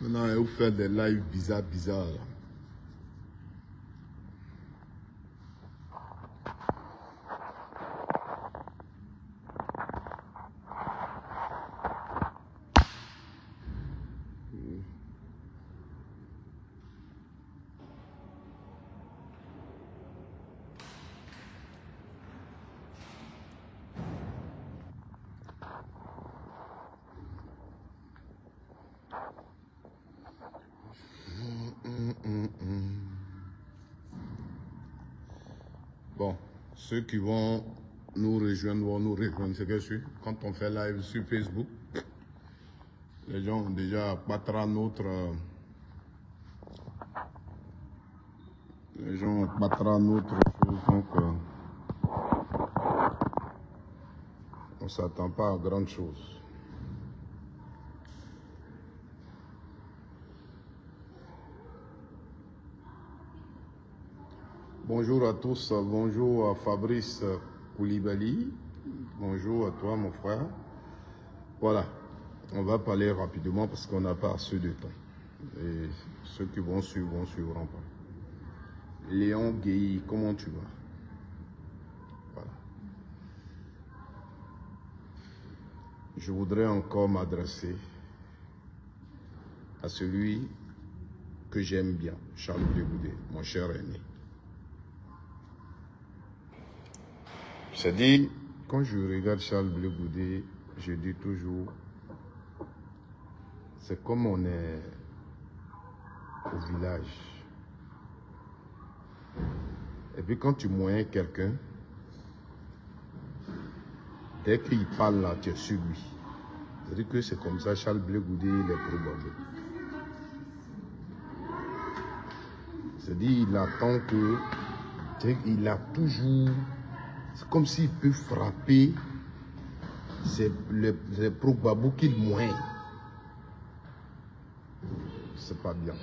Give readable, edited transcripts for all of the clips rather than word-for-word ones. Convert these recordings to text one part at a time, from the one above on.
Maintenant, vous faites des lives bizarres. Là. Bon, ceux qui vont nous rejoindre, c'est que sûr, quand on fait live sur Facebook, les gens ont déjà battra notre... les gens battra notre chose, donc on ne s'attend pas à grande chose. Bonjour à tous, bonjour à Fabrice Koulibaly, bonjour à toi mon frère. Voilà, on va parler rapidement parce qu'on n'a pas assez de temps. Et ceux qui vont suivre, suivront pas. Léon Guéhi, comment tu vas? Voilà. Je voudrais encore m'adresser à celui que j'aime bien, Charles Blé Goudé, mon cher aîné. C'est-à-dire, quand je regarde Charles Blé Goudé, je dis toujours, c'est comme on est au village. Et puis quand tu moyens quelqu'un, dès qu'il parle là, tu es sur lui. C'est-à-dire que c'est comme ça, Charles Blé Goudé, il est probable. C'est-à-dire, il attend que, il a toujours... C'est comme s'il peut frapper les probabos qu'il moigne. C'est pas bien.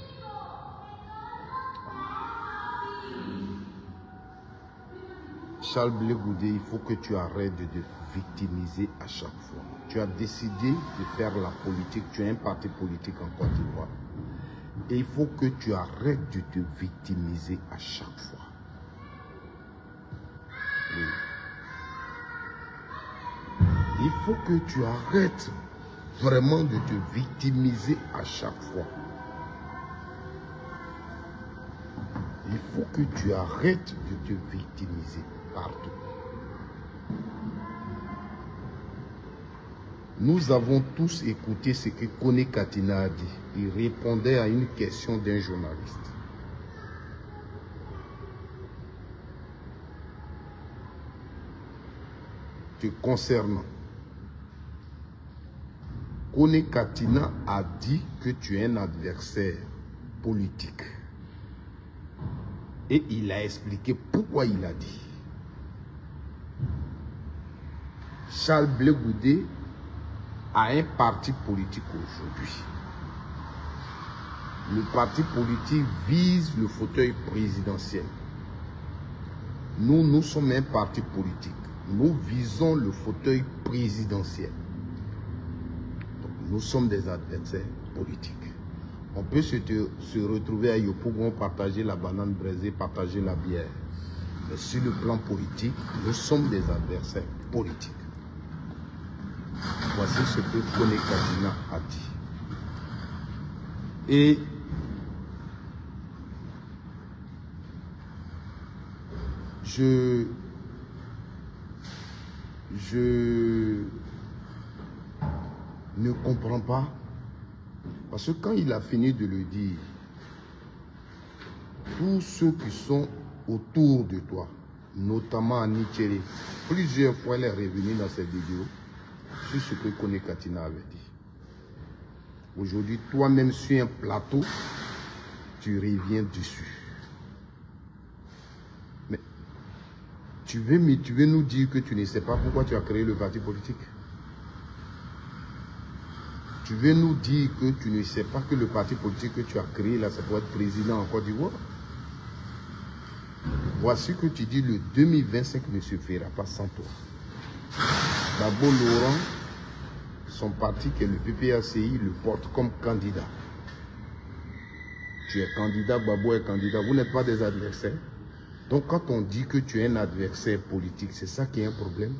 Charles Blé Goudé, il faut que tu arrêtes de te victimiser à chaque fois. Tu as décidé de faire la politique, tu as un parti politique en Côte d'Ivoire. Et il faut que tu arrêtes de te victimiser à chaque fois. Oui. Il faut que tu arrêtes vraiment de te victimiser à chaque fois. Il faut que tu arrêtes de te victimiser partout. Nous avons tous écouté ce que Kone Katina a dit. Il répondait à une question d'un journaliste. Te concernant, Kone Katina a dit que tu es un adversaire politique. Et il a expliqué pourquoi il a dit. Charles Blé Goudé a un parti politique aujourd'hui. Le parti politique vise le fauteuil présidentiel. Nous sommes un parti politique. Nous visons le fauteuil présidentiel. Donc, nous sommes des adversaires politiques. On peut se retrouver à Yopougon, partager la banane braisée, partager la bière. Mais sur le plan politique, nous sommes des adversaires politiques. Voici ce que Kone Katina a dit. Et je ne comprends pas. Parce que quand il a fini de le dire, tous ceux qui sont autour de toi, notamment Annie Tchéré, plusieurs fois elle est revenue dans cette vidéo sur ce que Kone Katina avait dit. Aujourd'hui, toi-même sur un plateau, tu reviens dessus. Mais tu veux nous dire que tu ne sais pas pourquoi tu as créé le parti politique? Tu veux nous dire que tu ne sais pas que le parti politique que tu as créé là, c'est pour être président en Côte d'Ivoire? Voici que tu dis le 2025 ne se fera pas sans toi. D'abord Laurent, son parti qui est le PPACI, le porte comme candidat. tu es candidat, Gbagbo est candidat, vous n'êtes pas des adversaires. Donc quand on dit que tu es un adversaire politique, c'est ça qui est un problème.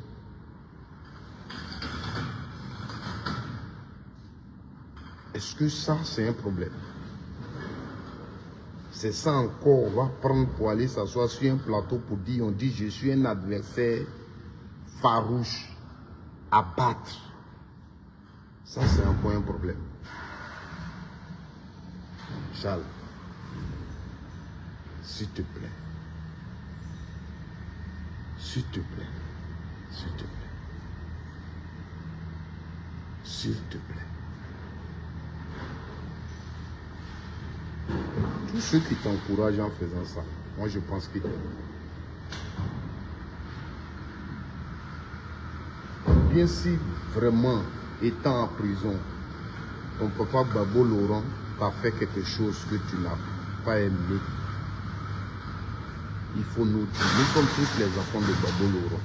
Est-ce que ça, c'est un problème? C'est ça encore, on va prendre pour aller s'asseoir sur un plateau pour dire, on dit, je suis un adversaire farouche, à battre. Ça, c'est encore un problème. Charles, s'il te plaît. S'il te plaît. S'il te plaît. S'il te plaît. Tous ceux qui t'encouragent en faisant ça, moi je pense qu'ils t'aiment. Bien si vraiment, étant en prison, ton papa Gbagbo Laurent t'a fait quelque chose que tu n'as pas aimé, il faut nous dire, nous sommes tous les enfants de Gbagbo Laurent.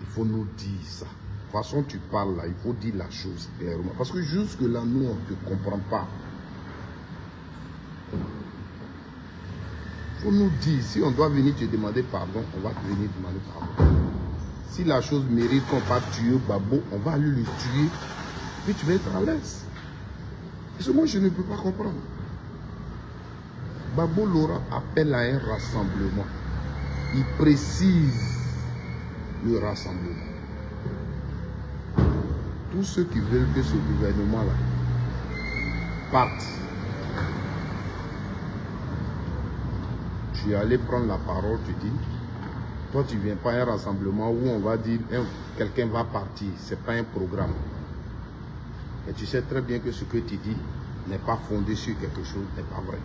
Il faut nous dire ça. De toute façon, tu parles là, il faut dire la chose clairement. Parce que jusque-là, nous, on ne te comprend pas. Il faut nous dire, si on doit venir te demander pardon, on va te venir demander pardon. Si la chose mérite qu'on va tuer Gbagbo, on va aller le tuer, puis tu vas être à l'aise. Parce que moi, je ne peux pas comprendre. Gbagbo Laurent appelle à un rassemblement. Il précise le rassemblement. Tous ceux qui veulent que ce gouvernement-là parte, tu es allé prendre la parole, tu dis, toi tu ne viens pas à un rassemblement où on va dire, quelqu'un va partir, ce n'est pas un programme. Et tu sais très bien que ce que tu dis n'est pas fondé sur quelque chose, n'est pas vrai.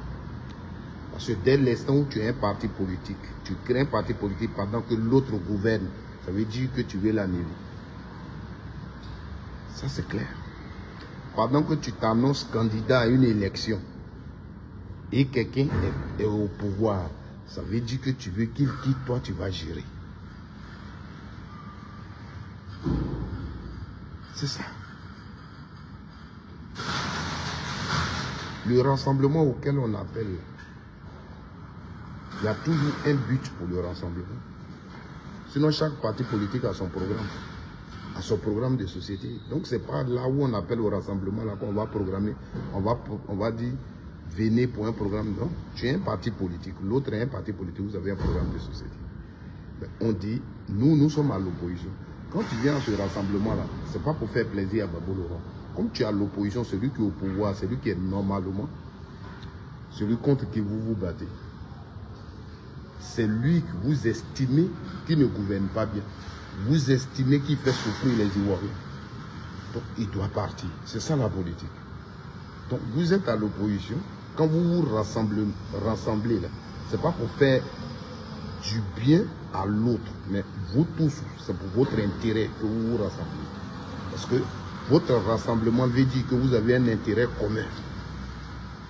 Parce que dès l'instant où tu es un parti politique, tu crées un parti politique pendant que l'autre gouverne, ça veut dire que tu veux l'annuler. Ça c'est clair. Pendant que tu t'annonces candidat à une élection et quelqu'un est au pouvoir, ça veut dire que tu veux qu'il quitte, toi tu vas gérer. C'est ça. Le rassemblement auquel on appelle, il y a toujours un but pour le rassemblement. Sinon, chaque parti politique a son programme. A son programme de société. Donc, ce n'est pas là où on appelle au rassemblement, là qu'on va programmer. On va dire, venez pour un programme. Non, tu es un parti politique. L'autre est un parti politique. Vous avez un programme de société. Mais on dit, nous sommes à l'opposition. Quand tu viens à ce rassemblement-là, ce n'est pas pour faire plaisir à Gbagbo Laurent. Comme tu es à l'opposition, celui qui est au pouvoir, celui qui est normalement, celui contre qui vous vous battez, c'est lui que vous estimez qui ne gouverne pas bien. Vous estimez qu'il fait souffrir les Ivoiriens. Donc, il doit partir. C'est ça la politique. Donc, vous êtes à l'opposition. Quand vous vous rassemblez là, ce n'est pas pour faire du bien à l'autre, mais vous tous, c'est pour votre intérêt que vous vous rassemblez. Parce que votre rassemblement veut dire que vous avez un intérêt commun.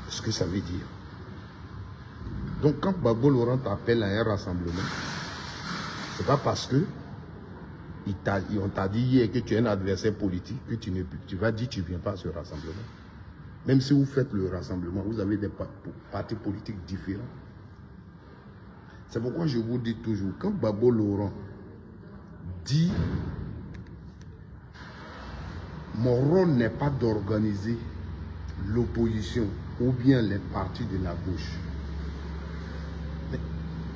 Ce que ça veut dire. Donc, quand Gbagbo Laurent t'appelle à un rassemblement, ce n'est pas parce que on t'a dit hier que tu es un adversaire politique que tu vas dire que tu ne viens pas à ce rassemblement. Même si vous faites le rassemblement, vous avez des partis politiques différents. C'est pourquoi je vous dis toujours, quand Gbagbo Laurent dit « Mon rôle n'est pas d'organiser l'opposition ou bien les partis de la gauche »,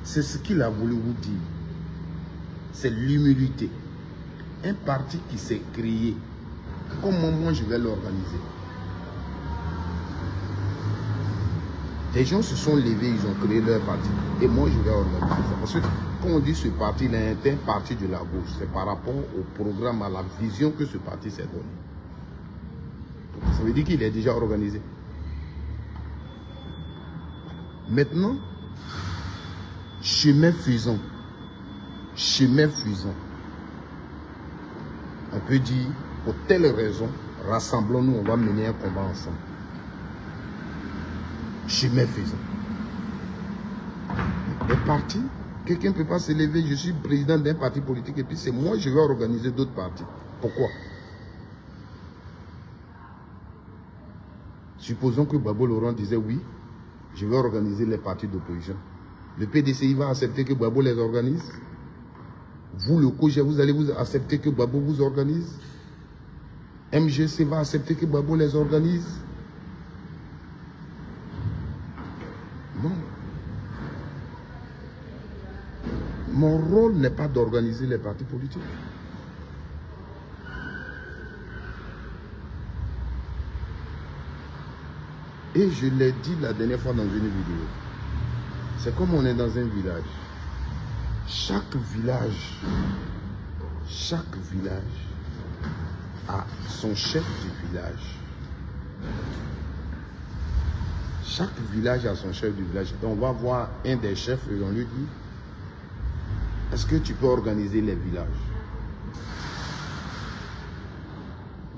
c'est ce qu'il a voulu vous dire. C'est l'humilité. Un parti qui s'est créé, comment moi je vais l'organiser? Des gens se sont levés, ils ont créé leur parti. Et moi je vais organiser ça. Parce que quand on dit ce parti est un parti de la gauche, c'est par rapport au programme, à la vision que ce parti s'est donné. Donc, ça veut dire qu'il est déjà organisé. Maintenant, chemin faisant, on peut dire, pour telle raison, rassemblons-nous, on va mener un combat ensemble. Chemin faisant. Les partis, quelqu'un ne peut pas se lever, je suis président d'un parti politique et puis c'est moi, je vais organiser d'autres partis. Pourquoi? Supposons que Gbagbo Laurent disait oui, je vais organiser les partis d'opposition. Le PDCI va accepter que Gbagbo les organise? Vous, le COJER, vous allez vous accepter que Gbagbo vous organise? MGC va accepter que Gbagbo les organise? Non. Mon rôle n'est pas d'organiser les partis politiques. Et je l'ai dit la dernière fois dans une vidéo. C'est comme on est dans un village. Chaque village a son chef du village. Chaque village a son chef du village. Donc on va voir un des chefs et on lui dit, est-ce que tu peux organiser les villages?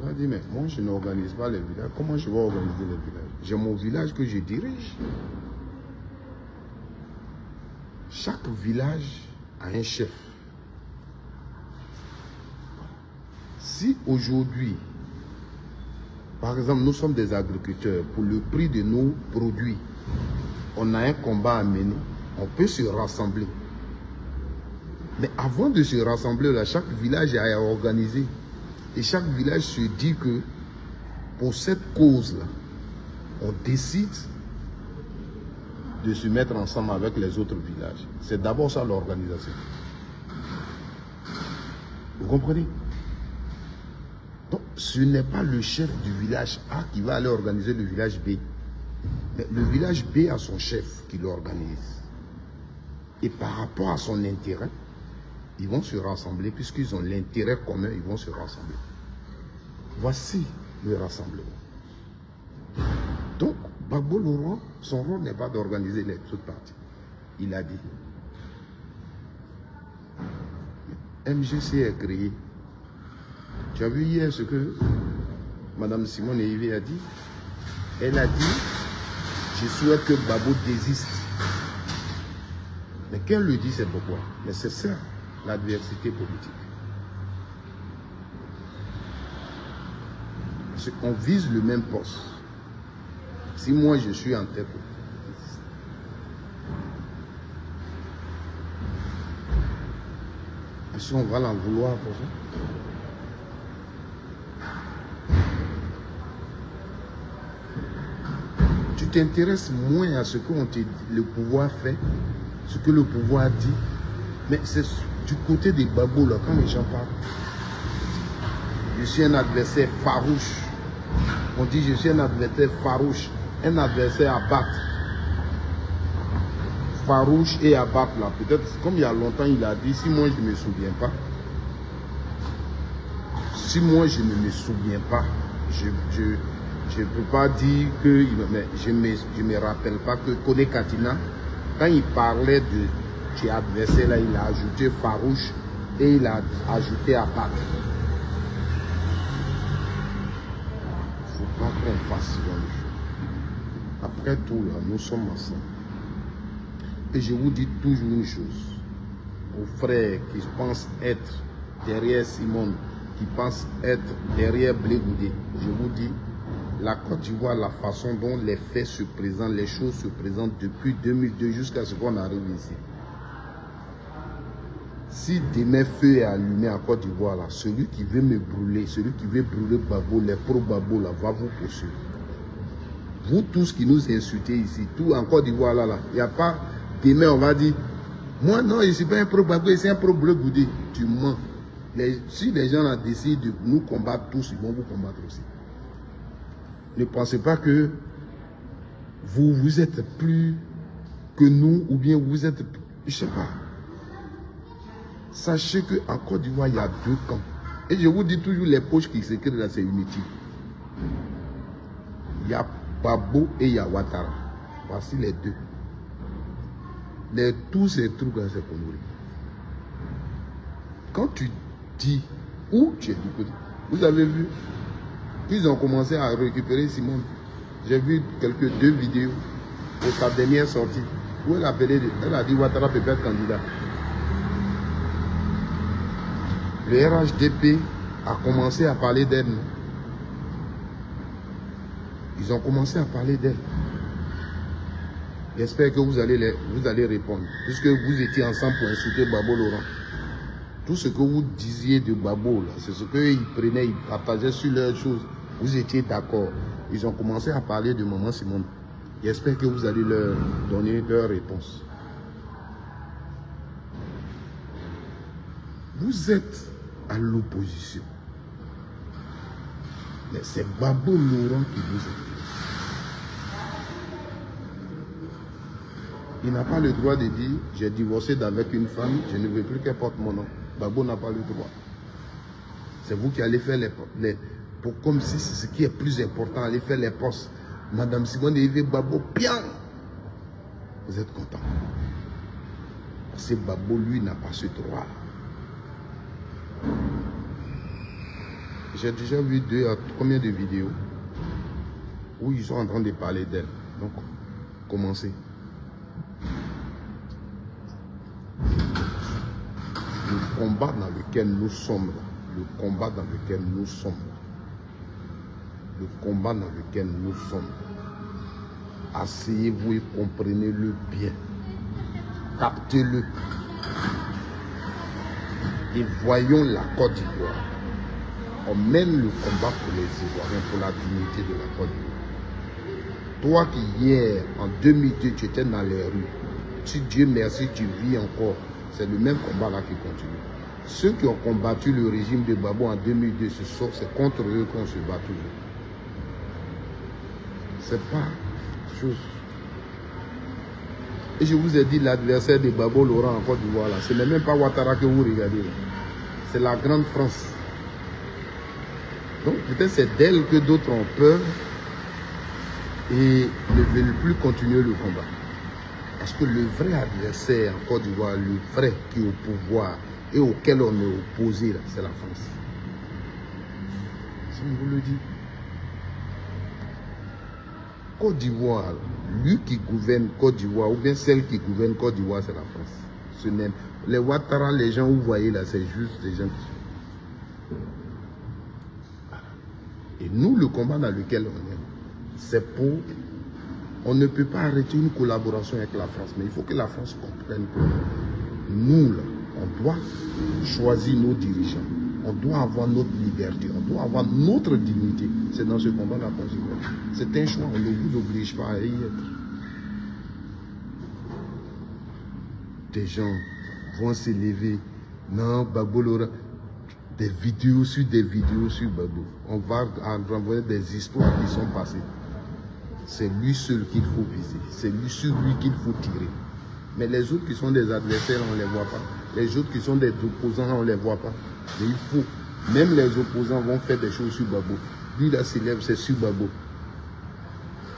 On va dire, mais moi je n'organise pas les villages. Comment je vais organiser les villages? J'ai mon village que je dirige. Chaque village a un chef. Si aujourd'hui, par exemple, nous sommes des agriculteurs, pour le prix de nos produits, on a un combat à mener, on peut se rassembler. Mais avant de se rassembler, là, chaque village est à organiser. Et chaque village se dit que pour cette cause-là, on décide de se mettre ensemble avec les autres villages. C'est d'abord ça l'organisation. Vous comprenez? Donc, ce n'est pas le chef du village A qui va aller organiser le village B. Mais le village B a son chef qui l'organise. Et par rapport à son intérêt, ils vont se rassembler, puisqu'ils ont l'intérêt commun, ils vont se rassembler. Voici le rassemblement. Donc, Gbagbo Laurent, son rôle n'est pas d'organiser les autres partis. Il a dit. MGC est créé. Tu as vu hier ce que Mme Simone Evé a dit? Elle a dit, je souhaite que Gbagbo désiste. Mais qu'elle le dit, c'est pourquoi? Mais c'est ça, l'adversité politique. Parce qu'on vise le même poste. Si moi je suis en tête, est-ce qu'on va l'en vouloir pour ça? Tu t'intéresses moins à ce que le pouvoir fait, ce que le pouvoir dit, mais c'est du côté des Gbagbo là, quand les gens parlent. Je suis un adversaire farouche. On dit je suis un adversaire farouche, un adversaire à battre. Farouche et à battre là. Peut-être comme il y a longtemps il a dit, si moi je ne me souviens pas, si moi je ne me souviens pas, je ne peux pas dire que, mais je me rappelle pas que Kone Katina, quand il parlait de adversaire là, il a ajouté farouche et il a ajouté à battre. Il ne faut pas qu'on fasse ce genre de choses. Après tout là, nous sommes ensemble. Et je vous dis toujours une chose, aux frères qui pensent être derrière Simone, qui pensent être derrière Blé Goudé, je vous dis, la Côte d'Ivoire, la façon dont les faits se présentent, les choses se présentent depuis 2002 jusqu'à ce qu'on arrive ici. Si demain feu est allumé en Côte d'Ivoire, là, celui qui veut me brûler, celui qui veut brûler Gbagbo, les pro-Gbagbo, là, va vous poursuivre. Vous tous qui nous insultez ici, tout en Côte d'Ivoire, là, il n'y a pas, demain on va dire, moi non, je ne suis pas un pro-Gbagbo, c'est un pro-Blé Goudé. Tu mens. Si les gens là, décident de nous combattre tous, ils vont vous combattre aussi. Ne pensez pas que vous êtes plus que nous, ou bien vous êtes, je ne sais pas. Sachez qu'en Côte d'Ivoire, il y a deux camps. Et je vous dis toujours, les poches qui s'écrivent là, c'est inutile. Il y a Gbagbo et il y a Ouattara. Voici les deux. Tous ces trucs là, c'est Conneries. Quand tu dis où tu es du côté, vous avez vu, ils ont commencé à récupérer Simone. J'ai vu deux vidéos pour sa dernière sortie où elle a dit Ouattara peut être candidat. Le RHDP a commencé à parler d'elle. Ils ont commencé à parler d'elle. J'espère que vous allez répondre. Puisque vous étiez ensemble pour insulter Babo Laurent. Tout ce que vous disiez de Babo, c'est ce qu'ils prenaient, ils partageaient sur leurs choses. Vous étiez d'accord. Ils ont commencé à parler de Maman Simone. J'espère que vous allez leur donner leur réponse. Vous êtes à l'opposition. Mais c'est Babo Laurent qui vous aide. Il n'a pas le droit de dire « J'ai divorcé d'avec une femme, je ne veux plus qu'elle porte mon nom ». Babo n'a pas le droit. C'est vous qui allez faire comme si c'est ce qui est plus important, aller faire les postes. Madame Simone et Yves Babo, bien. Vous êtes content. Parce que Babo, lui, n'a pas ce droit. J'ai déjà vu combien de vidéos où ils sont en train de parler d'elle. Donc, commencez. Le combat dans lequel nous sommes, le combat dans lequel nous sommes, le combat dans lequel nous sommes, asseyez-vous et comprenez-le bien, captez-le et voyons la Côte d'Ivoire. On mène le combat pour les Ivoiriens, pour la dignité de la Côte d'Ivoire. Toi qui hier, en 2002, tu étais dans les rues, si Dieu merci, tu vis encore. C'est le même combat là qui continue. Ceux qui ont combattu le régime de Babo en 2002, c'est contre eux qu'on se bat toujours. C'est pas chose. Et je vous ai dit l'adversaire de Babo Laurent en Côte d'Ivoire là. Ce n'est même pas Ouattara que vous regardez. C'est la grande France. Donc peut-être c'est d'elle que d'autres ont peur et ne veulent plus continuer le combat. Parce que le vrai adversaire en Côte d'Ivoire, le vrai qui est au pouvoir et auquel on est opposé, c'est la France. Si on vous le dit. Côte d'Ivoire, lui qui gouverne Côte d'Ivoire, ou bien celle qui gouverne Côte d'Ivoire, c'est la France. Ce n'est les Ouattara, les gens que vous voyez là, c'est juste des gens qui sont. Et nous, le combat dans lequel on est, c'est pour... On ne peut pas arrêter une collaboration avec la France, mais il faut que la France comprenne que nous, là, on doit choisir nos dirigeants. On doit avoir notre liberté, on doit avoir notre dignité. C'est dans ce combat-là qu'on se bat. C'est un choix, on ne vous oblige pas à y être. Des gens vont s'élever. Non, Babo Laurent, des vidéos sur Babo. On va renvoyer des histoires qui sont passées. C'est lui seul qu'il faut viser. C'est lui sur lui qu'il faut tirer. Mais les autres qui sont des adversaires, on ne les voit pas. Les autres qui sont des opposants, on ne les voit pas. Mais il faut. Même les opposants vont faire des choses sur Babo. Lui, là, s'élève, c'est sur Babo.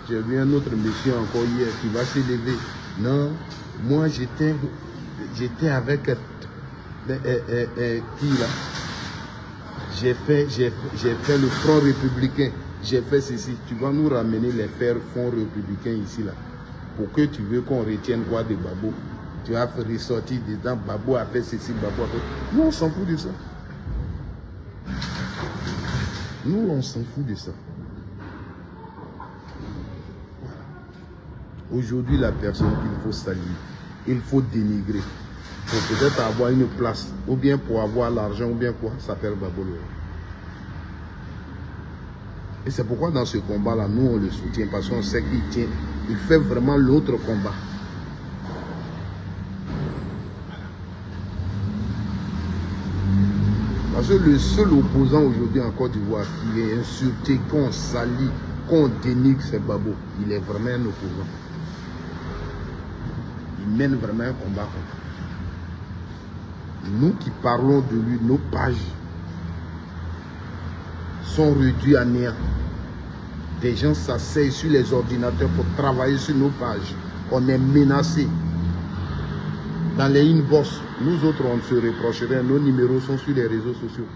J'ai vu un autre monsieur encore hier qui va s'élever. Non, moi, j'étais avec... qui, là? J'ai fait le Front républicain. J'ai fait ceci. Tu vas nous ramener les fonds républicains ici, là. Pour que tu veux qu'on retienne quoi de Babo. Tu as ressorti dedans, Babo a fait ceci, Babo a fait... Nous, on s'en fout de ça. Nous, on s'en fout de ça. Voilà. Aujourd'hui, la personne qu'il faut saluer, il faut dénigrer. Pour peut-être avoir une place, ou bien pour avoir l'argent, ou bien quoi, ça s'appelle Babo Laurent. Et c'est pourquoi dans ce combat-là, nous, on le soutient, parce qu'on sait qu'il tient, il fait vraiment l'autre combat. Parce que le seul opposant aujourd'hui en Côte d'Ivoire qui est insulté, qu'on salit, qu'on dénigre, c'est Babo. Il est vraiment un opposant. Il mène vraiment un combat contre. Nous qui parlons de lui, nos pages sont réduites à néant. Des gens s'asseyent sur les ordinateurs pour travailler sur nos pages. On est menacés. Dans les inbox, nous autres, on se reprocherait. Nos numéros sont sur les réseaux sociaux.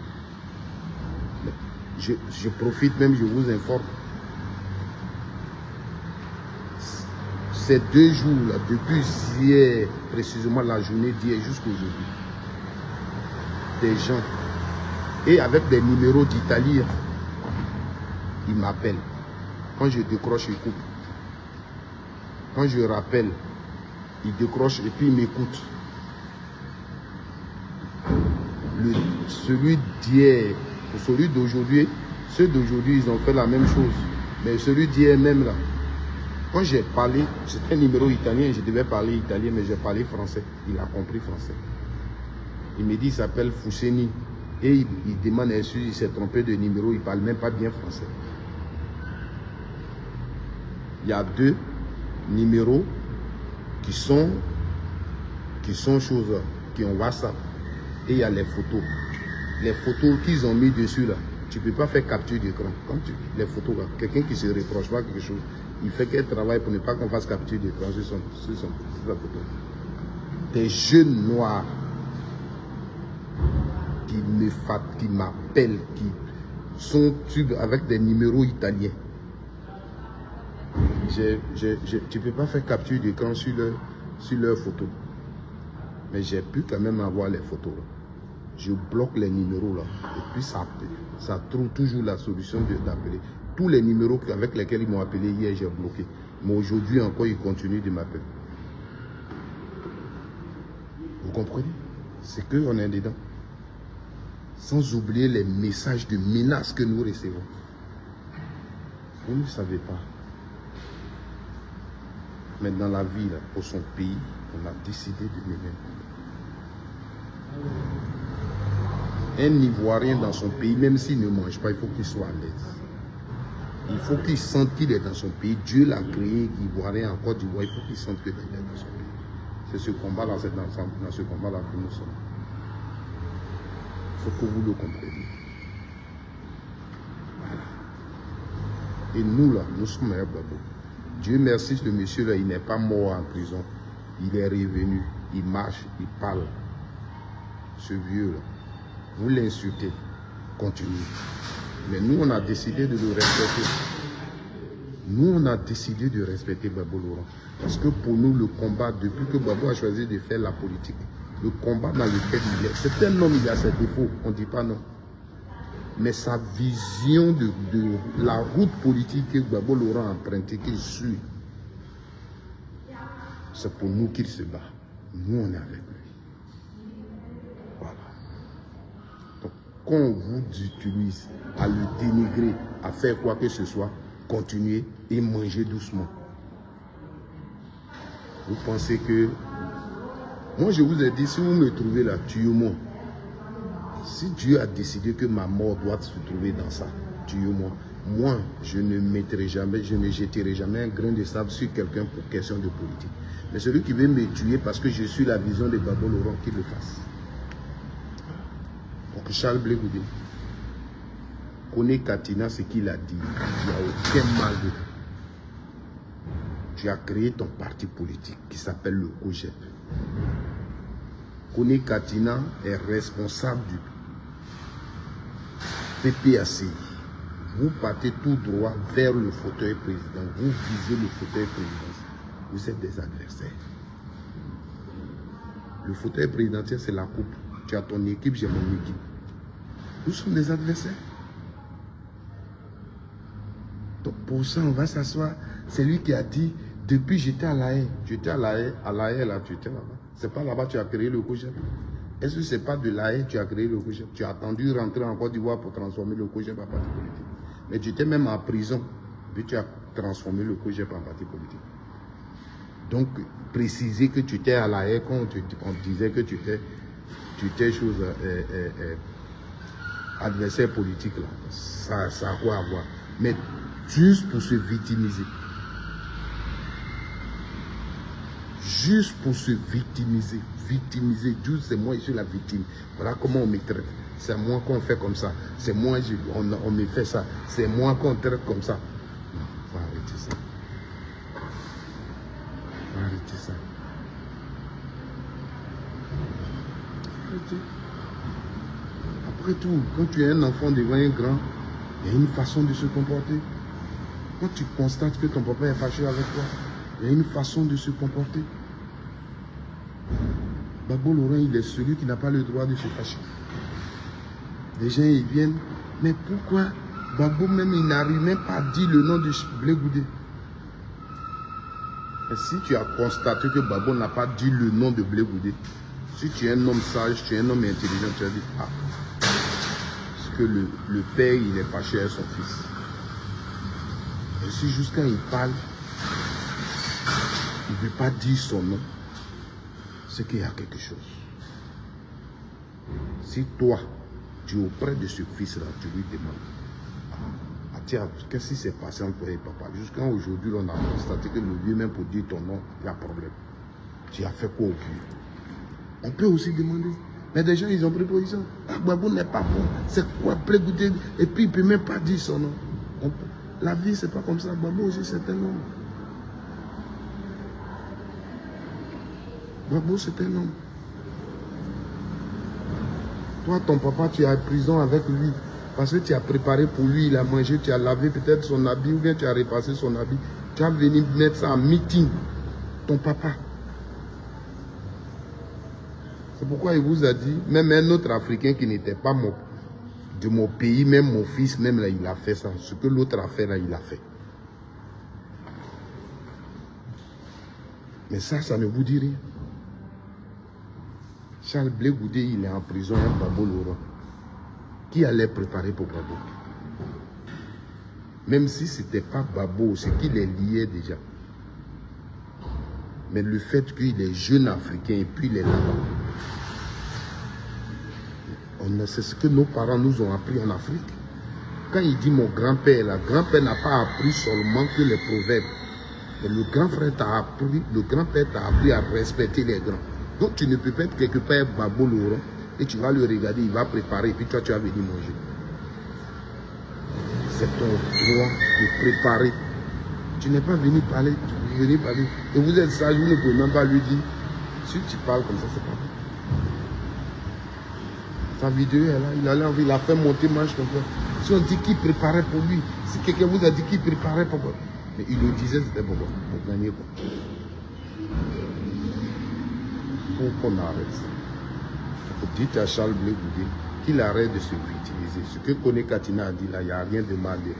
Je profite même, je vous informe. Ces 2 jours-là, depuis hier, précisément la journée d'hier jusqu'à aujourd'hui, des gens, et avec des numéros d'Italie, ils m'appellent. Quand je décroche, il coupe. Quand je rappelle, il décroche et puis il m'écoute. Celui d'hier, celui d'aujourd'hui, ceux d'aujourd'hui, ils ont fait la même chose. Mais celui d'hier même là, quand j'ai parlé, c'était un numéro italien, je devais parler italien, mais j'ai parlé français. Il a compris français. Il me dit, il s'appelle Fousseni. Et il demande excuse, il s'est trompé de numéro, il ne parle même pas bien français. Il y a 2 numéros qui sont choses, qui ont WhatsApp. Et il y a les photos. Les photos qu'ils ont mis dessus là, tu ne peux pas faire capture d'écran. Les photos, quelqu'un qui ne se reproche pas quelque chose, il fait quel travail pour ne pas qu'on fasse capture d'écran sur la photo. Des jeunes noirs qui m'appellent, qui sont avec des numéros italiens. Tu ne peux pas faire capture d'écran sur leur photo. Mais j'ai pu quand même avoir les photos. Là. Je bloque les numéros là. Et puis ça trouve toujours la solution d'appeler. Tous les numéros avec lesquels ils m'ont appelé hier, j'ai bloqué. Mais aujourd'hui encore, ils continuent de m'appeler. Vous comprenez? C'est qu'on est dedans. Sans oublier les messages de menaces que nous recevons. Vous ne savez pas. Mais dans la vie, là, pour son pays, on a décidé de mener. Un Ivoirien dans son pays, même s'il ne mange pas, il faut qu'il soit à l'aise. Il faut qu'il sente qu'il est dans son pays. Dieu l'a créé, Ivoirien en Côte d'Ivoire, il faut qu'il sente qu'il est dans son pays. C'est ce combat-là, c'est dans ce combat-là que nous sommes. Il faut que vous le compreniez. Voilà. Et nous, là, nous sommes à Babo. Dieu merci, ce monsieur-là, il n'est pas mort en prison. Il est revenu, il marche, il parle. Ce vieux-là, vous l'insultez, continuez. Mais nous, on a décidé de le respecter. Nous, on a décidé de respecter Gbagbo Laurent. Parce que pour nous, le combat, depuis que Gbagbo a choisi de faire la politique, le combat dans lequel il est, c'est un homme, il a ses défauts, on ne dit pas non. Mais sa vision de la route politique que Gbagbo Laurent a empruntée, qu'il suit, c'est pour nous qu'il se bat. Nous, on est avec lui. Voilà. Donc, quand on vous utilise à le dénigrer, à faire quoi que ce soit, continuez et mangez doucement. Vous pensez que... Moi, je vous ai dit, si vous me trouvez là, tuez-moi. Si Dieu a décidé que ma mort doit se trouver dans ça, tuez-moi. Moi, je ne mettrai jamais, je ne jetterai jamais un grain de sable sur quelqu'un pour question de politique. Mais celui qui veut me tuer parce que je suis la vision de Gbagbo Laurent, qu'il le fasse. Donc Charles Blé Goudé, connais Katina ce qu'il a dit. Il n'y a aucun mal de... Tu as créé ton parti politique qui s'appelle le COJEP. Connais Katina est responsable du PPACI. Vous partez tout droit vers le fauteuil président. Vous visez le fauteuil présidentiel. Vous êtes des adversaires. Le fauteuil présidentiel, c'est la coupe. Tu as ton équipe, j'ai mon équipe. Nous sommes des adversaires. Donc pour ça, on va s'asseoir. C'est lui qui a dit, depuis j'étais à La Haye. Tu étais à La Haye, là, tu étais là-bas. C'est pas là-bas que tu as créé le COJEP. Est-ce que c'est pas de La Haye que tu as créé le COJEP? Tu as attendu rentrer en Côte d'Ivoire pour transformer le COJEP en parti politique. Mais tu étais même en prison, puis tu as transformé le COJEP en parti politique. Donc, préciser que tu étais à La Haye, quand on disait que tu étais chose, adversaire politique, là, ça a quoi à voir. Mais juste pour se victimiser. Juste pour se victimiser. Victimiser, juste c'est moi, je suis la victime. Voilà comment on me traite. C'est moi qu'on fait comme ça. C'est moi, on me fait ça. C'est moi qu'on traite comme ça. Non, il faut arrêter ça. Il faut arrêter ça. Arrêtez. Après tout, quand tu es un enfant devant un grand, il y a une façon de se comporter. Quand tu constates que ton papa est fâché avec toi, il y a une façon de se comporter. Gbagbo Laurent, il est celui qui n'a pas le droit de se fâcher. Les gens, ils viennent, mais pourquoi Gbagbo même, il n'arrive même pas à dire le nom de Blé Goudé. Et si tu as constaté que Gbagbo n'a pas dit le nom de Blé Goudé, si tu es un homme sage, tu es un homme intelligent, tu as dit, ah, parce que le père, il est fâché à son fils. Et si juste quand il parle, il ne veut pas dire son nom, c'est qu'il y a quelque chose. Si toi, tu es auprès de ce fils-là, tu lui demandes, ah, tiens, qu'est-ce qui s'est passé entre toi et papa? Jusqu'à aujourd'hui, on a constaté que le vieux, même pour dire ton nom, il y a problème. Tu as fait quoi au vieux? On peut aussi demander. Mais des gens, ils ont pris position. Ah, Gbagbo n'est pas bon. C'est quoi, Blé Goudé? Et puis, il ne peut même pas dire son nom. La vie, c'est pas comme ça. Gbagbo aussi, c'est un homme. Gbagbo, c'est un homme. Toi, ton papa, tu es en prison avec lui. Parce que tu as préparé pour lui, il a mangé, tu as lavé peut-être son habit, ou bien tu as repassé son habit. Tu as venu mettre ça en meeting. Ton papa. C'est pourquoi il vous a dit, même un autre Africain qui n'était pas de mon pays, même mon fils, même là, il a fait ça. Ce que l'autre a fait là, il a fait. Mais ça ne vous dit rien. Charles Blé Goudé, il est en prison, un Gbagbo Laurent. Qui allait préparer pour Gbagbo? Même si ce n'était pas Gbagbo, c'est qu'il est lié déjà. Mais le fait qu'il est jeune Africain et puis il est là-bas. C'est ce que nos parents nous ont appris en Afrique. Quand il dit mon grand-père, le grand-père n'a pas appris seulement que les proverbes. Mais le grand frère t'a appris, le grand-père t'a appris à respecter les grands. Donc tu ne peux pas être quelque part Gbagbo Laurent et tu vas le regarder, il va préparer et puis toi tu vas venir manger. C'est ton droit de préparer. Tu n'es pas venu parler, tu es venu parler. Et vous êtes sage, vous ne pouvez même pas lui dire. Si tu parles comme ça, c'est pas bon. Sa vidéo est là, il a fait monter manche comme ça. Si on dit qui préparait pour lui, si quelqu'un vous a dit qui préparait pour quoi, mais il le disait, c'était pour quoi? Pour gagner quoi? Il faut qu'on arrête ça. Dites à Charles Blé Goudé qu'il arrête de se victimiser. Ce que Kone Katina a dit là, il n'y a rien de mal dedans.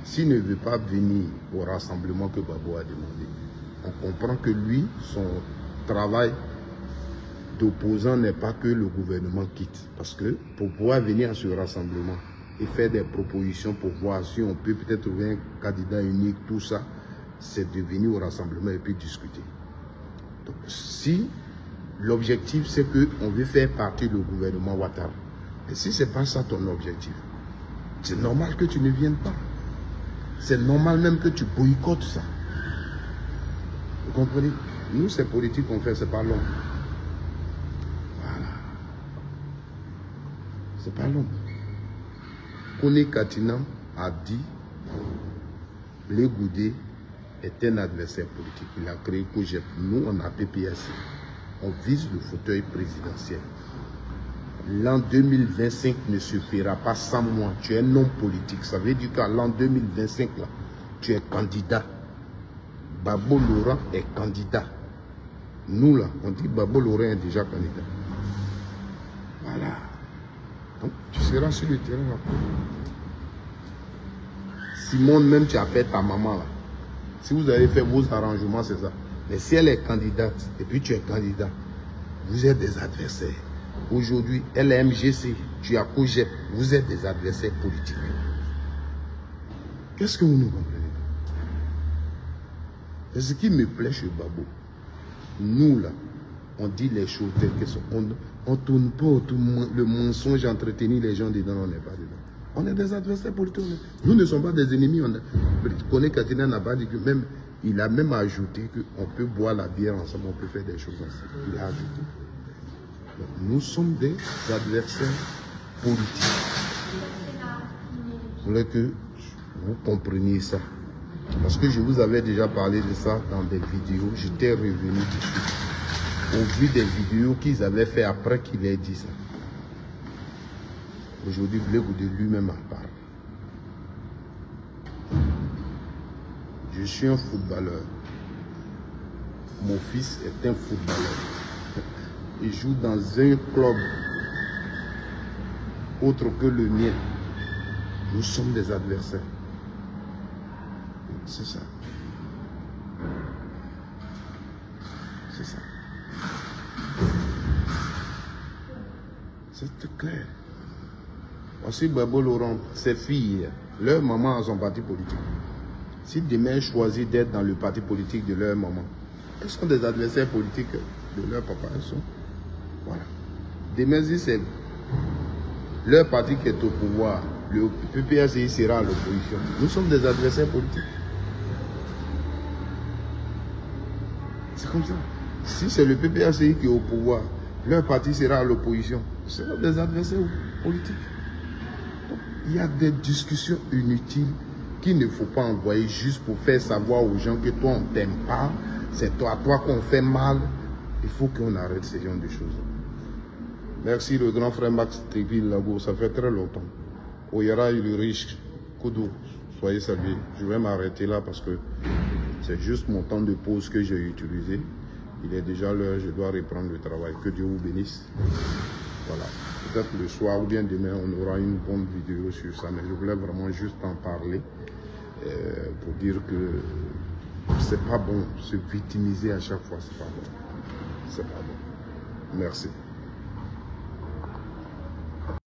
S'il ne veut pas venir au rassemblement que Gbagbo a demandé, on comprend que lui, son travail d'opposant n'est pas que le gouvernement quitte. Parce que pour pouvoir venir à ce rassemblement et faire des propositions pour voir si on peut peut-être trouver un candidat unique, tout ça, c'est de venir au rassemblement et puis discuter. Donc si l'objectif c'est qu'on veut faire partie du gouvernement Ouattara, et si ce n'est pas ça ton objectif, c'est normal que tu ne viennes pas. C'est normal même que tu boycottes ça. Vous comprenez? Nous, ces politiques qu'on fait, c'est pas long. Voilà. C'est pas long. Kone Katina a dit Blé Goudé est un adversaire politique. Il a créé COGEP. Nous, on a PPS. On vise le fauteuil présidentiel. L'an 2025 ne se fera pas sans moi. Tu es un homme politique. Ça veut dire qu'à l'an 2025, là, tu es candidat. Gbagbo Laurent est candidat. Nous, là, on dit Gbagbo Laurent est déjà candidat. Voilà. Donc, tu seras sur le terrain. Là. Simone, même tu appelles ta maman, là. Si vous avez fait vos arrangements, c'est ça. Mais si elle est candidate, et puis tu es candidat, vous êtes des adversaires. Aujourd'hui, elle est MGC, tu as COGEP, vous êtes des adversaires politiques. Qu'est-ce que vous nous comprenez? C'est ce qui me plaît chez Gbagbo. Nous, là, on dit les choses telles qu'elles sont. On ne tourne pas autour le mensonge, entretenir les gens dedans, on n'est pas dedans. On est des adversaires politiques. Nous ne sommes pas des ennemis. Kone Katina n'a pas dit que même, il a même ajouté qu'on peut boire la bière ensemble, on peut faire des choses ensemble. Il a ajouté. Donc, nous sommes des adversaires politiques. Je voulais que vous compreniez ça. Parce que je vous avais déjà parlé de ça dans des vidéos. J'étais revenu dessus. On vit des vidéos qu'ils avaient fait après qu'il ait dit ça. Aujourd'hui, Blé Goudé lui-même en parle. Je suis un footballeur. Mon fils est un footballeur. Il joue dans un club autre que le mien. Nous sommes des adversaires. C'est ça. C'est ça. C'est clair. Voici Babo Laurent, ses filles, leur maman a son parti politique. Si demain choisissent d'être dans le parti politique de leur maman, elles sont des adversaires politiques de leur papa. Elles sont. Voilà. Demain, si c'est leur parti qui est au pouvoir, le PPRCI sera à l'opposition. Nous sommes des adversaires politiques. C'est comme ça. Si c'est le PPRCI qui est au pouvoir, leur parti sera à l'opposition. Ce seront des adversaires politiques. Donc, il y a des discussions inutiles qu'il ne faut pas envoyer juste pour faire savoir aux gens que toi, on ne t'aime pas, c'est à toi qu'on fait mal. Il faut qu'on arrête ce genre de choses. Merci le grand frère Max Trépil Lago, ça fait très longtemps. Oyara et le riche, Koudou, soyez salués. Je vais m'arrêter là parce que c'est juste mon temps de pause que j'ai utilisé. Il est déjà l'heure, je dois reprendre le travail. Que Dieu vous bénisse. Voilà. Peut-être le soir ou bien demain, on aura une bonne vidéo sur ça. Mais je voulais vraiment juste en parler pour dire que c'est pas bon. Se victimiser à chaque fois, c'est pas bon. C'est pas bon. Merci.